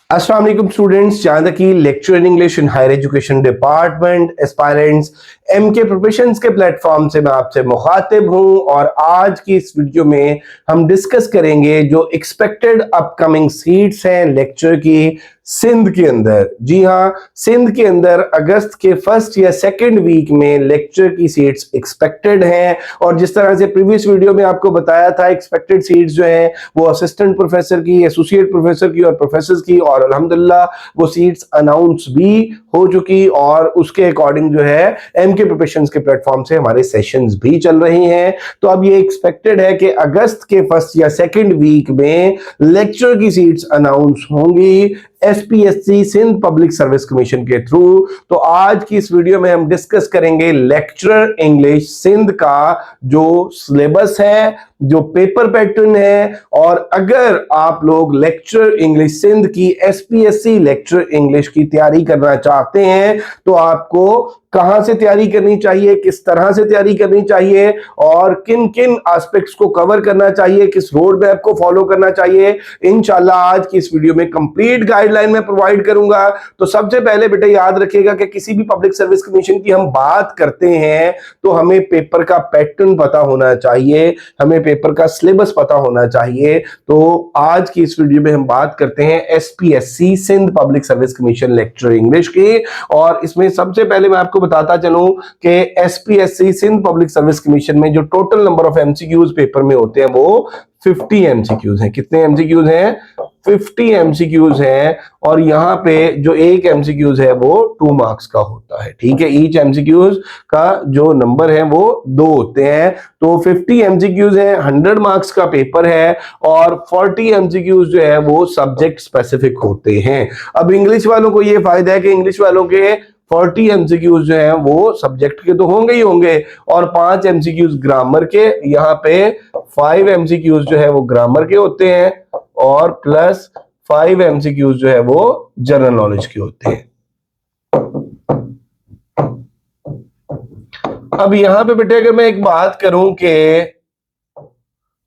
अस्सलाम वालेकुम स्टूडेंट्स, जहाँ तक कि lecture in English in higher education department aspirants MK professions के प्लेटफॉर्म से मैं आपसे मुखातिब हूं और आज की इस वीडियो में हम डिस्कस करेंगे जो एक्सपेक्टेड अपकमिंग सीट्स हैं लेक्चर की सिंध के अंदर। जी हाँ, सिंध के अंदर अगस्त के फर्स्ट या सेकंड वीक में लेक्चर की सीट्स एक्सपेक्टेड हैं और जिस तरह से प्रीवियस वीडियो में आपको बताया था एक्सपेक्टेड सीट्स जो हैं वो असिस्टेंट प्रोफेसर की, एसोसिएट प्रोफेसर की और प्रोफेसर की, और अल्हम्दुलिल्लाह वो सीट्स अनाउंस भी हो चुकी और उसके अकॉर्डिंग जो है एमके प्रोफेशंस के प्लेटफॉर्म से हमारे सेशंस भी चल रही हैं। तो अब ये एक्सपेक्टेड है कि अगस्त के फर्स्ट या सेकंड वीक में लेक्चर की सीट्स अनाउंस होंगी SPSC Sindh public service commission के थ्रू। तो आज की इस वीडियो में हम डिस्कस करेंगे लेक्चरर इंग्लिश सिंध का जो सिलेबस है, जो पेपर पैटर्न है, और अगर आप लोग लेक्चरर इंग्लिश सिंध की एसपीएससी लेक्चरर इंग्लिश की तैयारी करना चाहते हैं तो आपको कहां से तैयारी करनी चाहिए, किस तरह से तैयारी करनी चाहिए और किन किन एस्पेक्ट्स को कवर करना चाहिए, किस रोड मैप को फॉलो करना चाहिए, इंशाल्लाह आज की इस वीडियो में कंप्लीट गाइडलाइन में प्रोवाइड करूंगा। तो सबसे पहले बेटा याद रखिएगा कि किसी भी पब्लिक सर्विस कमीशन की हम बात करते हैं तो हमें पेपर का पैटर्न पता होना चाहिए, हमें पेपर का सिलेबस पता होना चाहिए। तो आज की इस वीडियो में हम बात करते हैं SPSC Sindh public service commission lecture English की, और इसमें सबसे पहले मैं आपको बताता चलूं कि SPSC Sindh public service commission में जो total number of MCQs paper में होते हैं वो 50 एमसीक्यूज हैं। कितने एमसीक्यूज हैं? 50 एमसीक्यूज हैं, और यहां पे जो एक एमसीक्यूज है वो 2 मार्क्स का होता है। ठीक है, ईच एमसीक्यूज का जो नंबर है वो 2 होते हैं। तो 50 एमसीक्यूज है, 100 मार्क्स का पेपर है, और 40 एमसीक्यूज जो है वो सब्जेक्ट स्पेसिफिक होते हैं। अब इंग्लिश वालों को ये फायदा है कि इंग्लिश वालों के 40 एमसीक्यूज जो हैं वो सब्जेक्ट के तो होंगे ही होंगे, और 5 एमसीक्यूज ग्रामर के, यहाँ पे 5 एमसीक्यूज जो है वो ग्रामर के होते हैं, और प्लस 5 एमसीक्यूज जो है वो जनरल नॉलेज के होते हैं। अब यहां पे बेटे अगर मैं एक बात करूं कि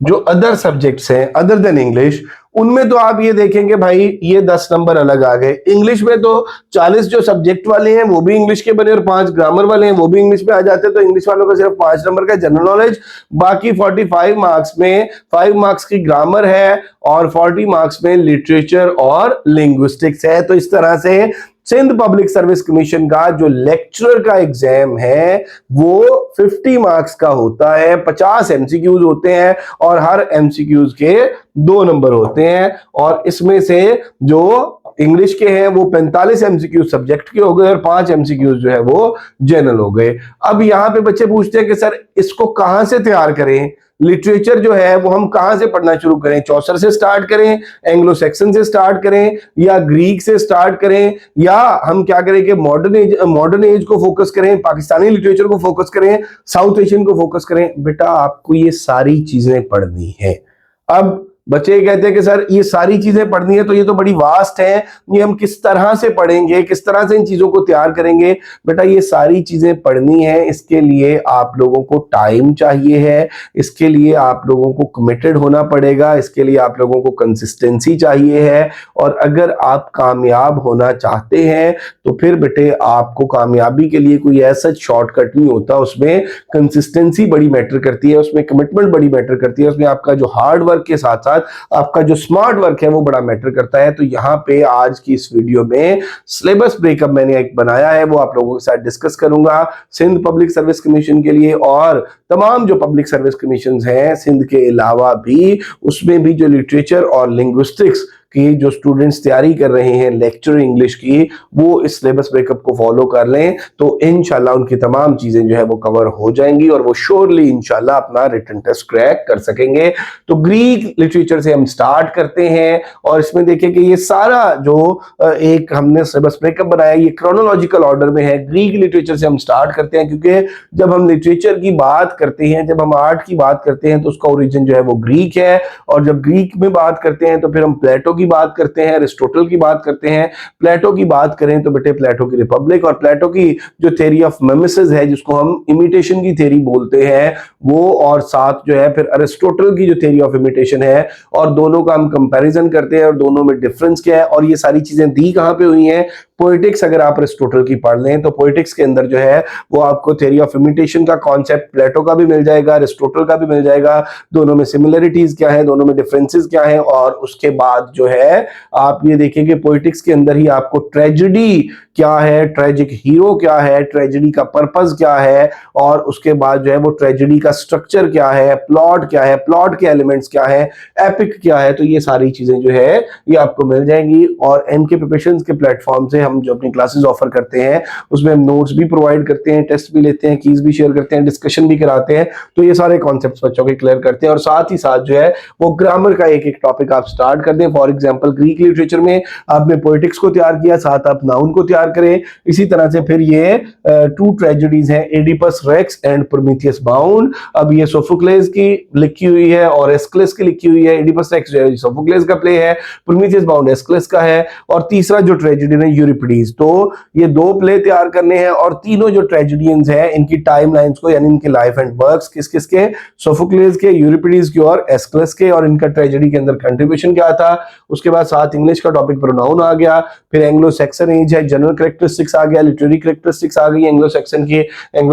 जो अदर सब्जेक्ट्स हैं अदर देन इंग्लिश, उनमें तो आप ये देखेंगे भाई ये 10 नंबर अलग आ गए। इंग्लिश में तो 40 जो सब्जेक्ट वाले हैं वो भी इंग्लिश के बने और 5 ग्रामर वाले हैं वो भी इंग्लिश में आ जाते हैं। तो इंग्लिश वालों का सिर्फ 5 नंबर का जनरल नॉलेज, बाकी 45 मार्क्स में 5 मार्क्स की ग्रामर है और 40 मार्क्स में लिटरेचर और लिंग्विस्टिक्स है। तो इस तरह से सिंध पब्लिक सर्विस कमीशन का जो लेक्चरर का एग्जाम है वो 50 मार्क्स का होता है, 50 एमसीक्यूज होते हैं और हर एमसीक्यूज के 2 नंबर होते हैं, और इसमें से जो इंग्लिश के हैं वो 45 एमसीक्यू सब्जेक्ट के हो गए और 5 एमसीक्यूज जो है वो जनरल हो गए। अब यहां पे बच्चे पूछते हैं कि सर इसको कहां से तैयार करें, लिटरेचर जो है वो हम कहां से पढ़ना शुरू करें, चौसर से स्टार्ट करें, एंग्लो सेक्सन से स्टार्ट करें, या ग्रीक से स्टार्ट करें, या हम क्या करें कि मॉडर्न एज को फोकस करें, पाकिस्तानी लिटरेचर को फोकस करें, साउथ एशियन को फोकस करें? बेटा आपको ये सारी चीजें पढ़नी है। अब बच्चे कहते हैं कि सर ये सारी चीजें पढ़नी है तो ये तो बड़ी वास्ट है, ये हम किस तरह से पढ़ेंगे, किस तरह से इन चीजों को तैयार करेंगे? बेटा ये सारी चीजें पढ़नी है, इसके लिए आप लोगों को टाइम चाहिए है, इसके लिए आप लोगों को कमिटेड होना पड़ेगा, इसके लिए आप लोगों को कंसिस्टेंसी चाहिए है। और अगर आप कामयाब होना चाहते हैं तो फिर बेटे आपको कामयाबी के लिए कोई ऐसा शॉर्टकट नहीं होता, उसमें कंसिस्टेंसी बड़ी मैटर करती है, उसमें कमिटमेंट बड़ी मैटर करती है, उसमें आपका जो हार्ड वर्क के साथ साथ आपका जो स्मार्ट वर्क है वो बड़ा मैटर करता है। तो यहां पे आज की इस वीडियो में सिलेबस ब्रेकअप मैंने एक बनाया है, वो आप लोगों के साथ डिस्कस करूंगा सिंध पब्लिक सर्विस कमीशन के लिए, और तमाम जो पब्लिक सर्विस कमीशंस हैं सिंध के अलावा भी, उसमें भी जो लिटरेचर और लिंग्विस्टिक्स कि जो स्टूडेंट्स तैयारी कर रहे हैं लेक्चर इंग्लिश की वो इस सिलेबस ब्रेकअप को फॉलो कर लें तो इंशाल्लाह उनकी तमाम चीजें जो है वो कवर हो जाएंगी और वो श्योरली इंशाल्लाह अपना रिटन टेस्ट क्रैक कर सकेंगे। तो ग्रीक लिटरेचर से हम स्टार्ट करते हैं, और इसमें देखिए कि ये सारा जो एक हमने सिलेबस ब्रेकअप बनाया ये क्रोनोलॉजिकल ऑर्डर में है। ग्रीक लिटरेचर से हम स्टार्ट करते हैं क्योंकि जब हम लिटरेचर की बात करते हैं, जब हम आर्ट की बात करते हैं तो उसका ओरिजिन जो है वो ग्रीक है, और जब ग्रीक में बात करते हैं तो फिर हम प्लेटो की बात करते हैं, अरिस्टोटल की बात करते हैं, प्लेटो की बात करें तो बेटे प्लेटो की रिपब्लिक और प्लेटो की जो थ्योरी ऑफ मिमेसिस है जिसको हम इमिटेशन की थ्योरी बोलते हैं वो, और साथ जो है फिर अरिस्टोटल की जो थ्योरी ऑफ इमिटेशन है, और दोनों का हम कंपैरिजन करते हैं और दोनों में डिफरेंस क्या है। और ये सारी चीजें दी कहां पे हुई हैं? पोएटिक्स अगर आप अरिस्टोटल की पढ़ लें तो पोएटिक्स के अंदर जो है वो आपको थ्योरी ऑफ इमिटेशन का कॉन्सेप्ट प्लेटो का भी मिल जाएगा, अरिस्टोटल का भी मिल जाएगा, दोनों में सिमिलरिटीज क्या है, दोनों में डिफरेंसेस क्या है। और उसके बाद जो है आप ये देखेंगे पोएटिक्स के अंदर ही आपको ट्रेजेडी क्या है, ट्रेजिक हीरो क्या है, ट्रेजेडी का पर्पस क्या है, और उसके बाद जो है वो ट्रेजेडी का स्ट्रक्चर क्या है, प्लॉट क्या है, प्लॉट के एलिमेंट्स क्या है, एपिक क्या है। तो ये सारी चीजें जो है ये आपको मिल जाएंगी। और एमके प्रिपरेशंस के प्लेटफॉर्म से हम जो अपनी क्लासेस ऑफर करते हैं उसमें हम नोट्स भी प्रोवाइड करते हैं, टेस्ट भी लेते हैं, कीज भी शेयर करते हैं, डिस्कशन भी कराते हैं। तो ये सारे कॉन्सेप्ट्स बच्चों के क्लियर करते हैं। और साथ ही साथ जो है वो ग्रामर का एक एक टॉपिक आप स्टार्ट कर दें। फॉर एग्जांपल ग्रीक लिटरेचर में आपने पोएटिक्स को तैयार किया, साथ आप नाउन को तैयार करें। इसी तरह से फिर ये टू ट्रेजेडीज हैं, Oedipus Rex and Prometheus Bound. अब ये सोफोक्लेस की लिखी हुई है और एस्क्लेस की लिखी हुई है। एडिपस रेक्स जो है सोफोक्लेस का प्ले है, प्रोमीथियस बाउंड एस्क्लेस का है, और तीसरा जो ट्रेजेडी है यूरिपिडीज। तो ये दो प्ले तैयार करने हैं और तीनों जो ट्रेजेडियंस हैं इनकी टाइमलाइंस को यानी इनके लाइफ एंड वर्क्स किस किस के, सोफोक्लेस के, यूरिपिडीज के और एस्क्लेस के, और इनका ट्रेजेडी के अंदर कंट्रीब्यूशन क्या था। उसके बाद साथ इंग्लिश का टॉपिक प्रोनाउन आ गया, फिर एंग्लो सैक्सन एज है, जनरल कैरेक्टरिस्टिक्स आ गया, लिटरेरी कैरेक्टरिस्टिक्स आ गई एंग्लो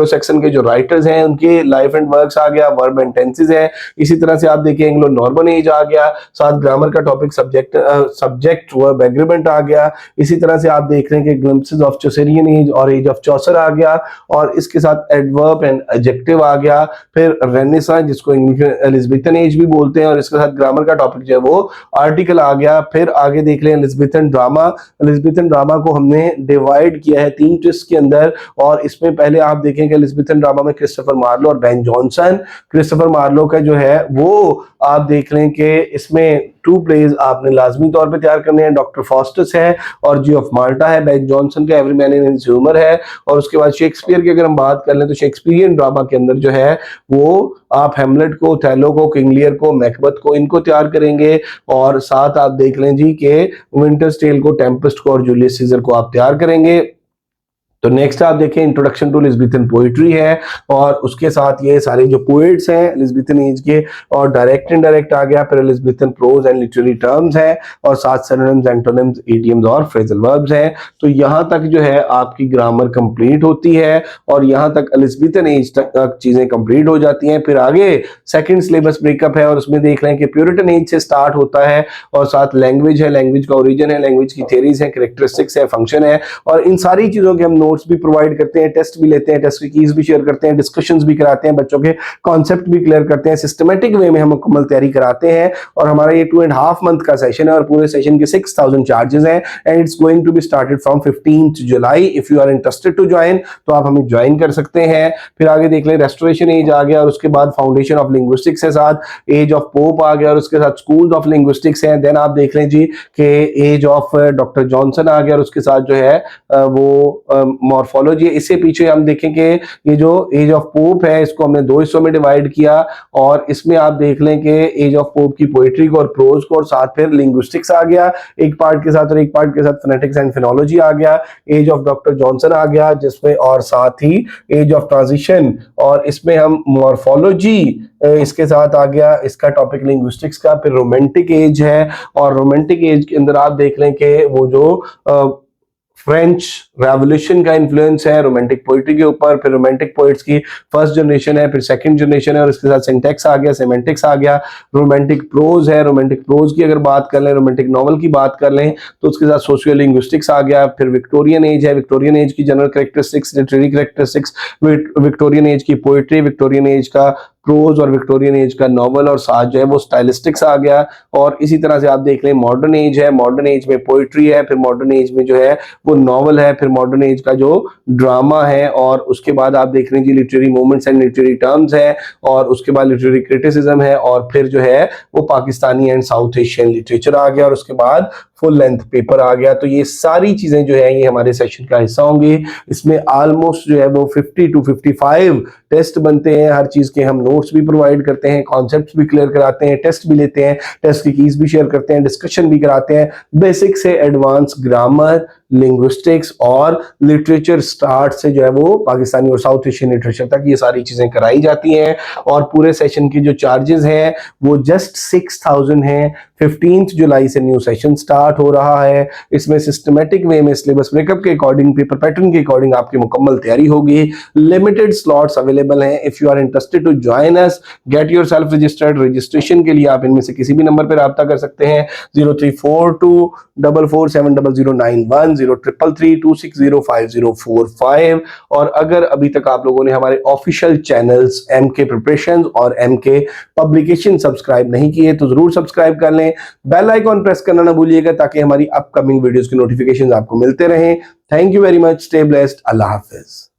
सैक्सन के जो राइटर्स हैं उनके लाइफ एंड वर्क्स आ गया, वर्ब एंड टेंसेस है। इसी तरह से आप देखिए एंग्लो नॉर्मन एज आ गया, साथ ग्रामर का टॉपिक सब्जेक्ट वर्ब एग्रीमेंट आ गया। इसी तरह से आप देख रहे हैं कि ग्लिम्पसेस ऑफ चौसरियन एज और एज ऑफ चौसर आ गया, और इसके साथ एडवर्ब एंड एडजेक्टिव आ गया। फिर रेनेसां जिसको इंग्लिश में एलिजाबेथन एज भी बोलते हैं, और इसके साथ ग्रामर का टॉपिक जो है वो आर्टिकल आ गया। फिर आगे देख लें एलिजाबेथन ड्रामा। एलिजाबेथन ड्रामा को हमने डिवाइड किया है 3 ट्विस्ट के अंदर, और इसमें पहले आप देखें कि एलिजाबेथन ड्रामा में क्रिस्टोफर मार्लो और बेन जॉनसन। क्रिस्टोफर मार्लो का जो है वो आप देख लें कि इसमें 2 प्लेज आपने लाजमी तौर पे तैयार करने हैं, डॉक्टर फॉस्टस है और जी ऑफ माल्टा है, बेन जॉनसन का every man in his humour है। और उसके बाद शेक्सपियर की अगर हम बात कर लें तो शेक्सपियरियन ड्रामा के अंदर जो है वो आप हैमलेट को, थैलो को, किंग लियर को, मैकबथ को, इनको तैयार करेंगे। और साथ आप देख लें जी के विंटर्स टेल को, टेम्पेस्ट को और जूलियस सीजर को आप तैयार करेंगे। तो नेक्स्ट आप देखें इंट्रोडक्शन टू एलिजाबेथन पोइट्री है, और उसके साथ ये सारे जो पोएट्स हैं एलिजाबेथन एज के, और डायरेक्ट इनडायरेक्ट आ गया। फिर Elizabethan prose and literary terms है, और साथ सिनोनिम्स, एंटोनिम्स, इडियम्स और फ्रेजल वर्ब्स हैं। तो यहां तक जो है आपकी ग्रामर कंप्लीट होती है, और यहां तक एलिजाबेथन एज तक चीजें कंप्लीट हो जाती हैं। फिर आगे सेकंड सिलेबस ब्रेकअप है, और उसमें देख रहे हैं कि प्यूरिटन एज से स्टार्ट होता है, और साथ लैंग्वेज है, लैंग्वेज का ओरिजिन है, लैंग्वेज की थ्योरीज है, कैरेक्टरिस्टिक्स है, फंक्शन है। और इन सारी चीजों के हम नोट्स भी प्रोवाइड करते हैं, टेस्ट भी लेते हैं, टेस्ट की कीज भी शेयर करते हैं, डिस्कशंस भी कराते हैं, बच्चों के कॉन्सेप्ट भी क्लियर करते हैं, सिस्टमैटिक वे में हम मुकम्मल तैयारी कराते हैं। और हमारा ये 2.5 मंथ का सेशन है, और पूरे सेशन के 6000 चार्जेस हैं, and it's going to be started from 15th July. If you are interested to join तो आप हमें ज्वाइन कर सकते हैं। फिर आगे देख लें रेस्टोरेशन एज आ गया, और उसके बाद फाउंडेशन ऑफ लिंग्विस्टिक्स है, साथ एज ऑफ पोप आ गया, और उसके साथ स्कूल ऑफ लिंग्विस्टिक्स है। देन आप देख लें जी कि एज ऑफ डॉक्टर जॉनसन आ गया, और उसके साथ जो है वो मॉर्फोलॉजी। इससे पीछे हम देखें कि ये जो एज ऑफ पोप है इसको हमने 2 हिस्सों में डिवाइड किया, और इसमें आप देख लें कि एज ऑफ पोप की पोएट्री को और प्रोज को, और साथ फिर लिंग्विस्टिक्स आ गया एक पार्ट के साथ, और एक पार्ट के साथ फोनेटिक्स एंड फिनोलॉजी आ गया। एज ऑफ डॉक्टर जॉनसन आ गया जिसमें, और साथ ही एज ऑफ ट्रांजिशन, और इसमें हम मॉर्फोलॉजी इसके साथ आ गया, इसका टॉपिक लिंग्विस्टिक्स का। फिर रोमांटिक एज है, और रोमांटिक एज के अंदर आप देख लें कि वो जो फ्रेंच रेवोल्यूशन का इन्फ्लुएंस है रोमांटिक पोइट्री के ऊपर। फिर रोमांटिक पोइट्स की फर्स्ट जनरेशन है, फिर सेकंड जनरेशन है, और इसके साथ सिंटैक्स आ गया, सेमेंटिक्स आ गया। रोमांटिक प्रोज है, रोमांटिक प्रोज की अगर बात कर लें, रोमांटिक नॉवल की बात कर लें तो उसके साथ सोशियो लिंग्विस्टिक्स आ गया। फिर विक्टोरियन एज है, विक्टोरियन एज की general characteristics, literary characteristics, Victorian age की पोइट्री, विक्टोरियन एज का प्रोज और विक्टोरियन एज का नॉवल, और साथ जो है वो स्टाइलिस्टिक्स आ गया। और इसी तरह से आप देख लें मॉडर्न एज है, मॉडर्न एज में पोइट्री है, फिर मॉडर्न एज में जो है वो नॉवल है, फिर मॉडर्न एज का जो ड्रामा है, और उसके बाद आप देख लीजिए literary movements and literary terms है, और उसके बाद लिटरेरी क्रिटिसिज्म है, और फिर जो है वो Pakistani and South Asian literature आ गया, और उसके बाद फुल लेंथ पेपर आ गया। तो ये सारी चीजें जो है ये हमारे सेशन का हिस्सा होंगी। इसमें ऑलमोस्ट जो है वो 50 to 55 टेस्ट बनते हैं, हर चीज के हम नोट्स भी प्रोवाइड करते हैं, कॉन्सेप्ट्स भी क्लियर कराते हैं, टेस्ट भी लेते हैं, टेस्ट की कीज भी शेयर करते हैं, डिस्कशन भी कराते हैं, बेसिक से एडवांस ग्रामर, लिंग्विस्टिक्स और लिटरेचर स्टार्ट से जो है वो पाकिस्तानी और साउथ एशियन लिटरेचर तक ये सारी चीजें कराई जाती हैं। और पूरे सेशन की जो चार्जेस हैं वो जस्ट 6000 हैं। 15 जुलाई से न्यू सेशन स्टार्ट हो रहा है। इसमें सिस्टमेटिक वे में सिलेबस ब्रेकअप के अकॉर्डिंग, पेपर पैटर्न के अकॉर्डिंग आपकी मुकम्मल तैयारी होगी। लिमिटेड स्लॉट्स अवेलेबल हैं। If you are interested to join us, get yourself registered. Registration के लिए आप इनमें से किसी भी नंबर पर राब्ता कर सकते हैं, 0342 447091, 0333260545। और अगर अभी तक आप लोगों ने हमारे ऑफिशियल चैनल्स MK प्रिपरेशंस और MK पब्लिकेशन सब्सक्राइब नहीं किए तो जरूर सब्सक्राइब कर लें। बेल आइकॉन प्रेस करना ना भूलिएगा ताकि हमारी अपकमिंग वीडियोस की नोटिफिकेशंस आपको मिलते रहें। Thank you very much, stay blessed, Allah Hafiz.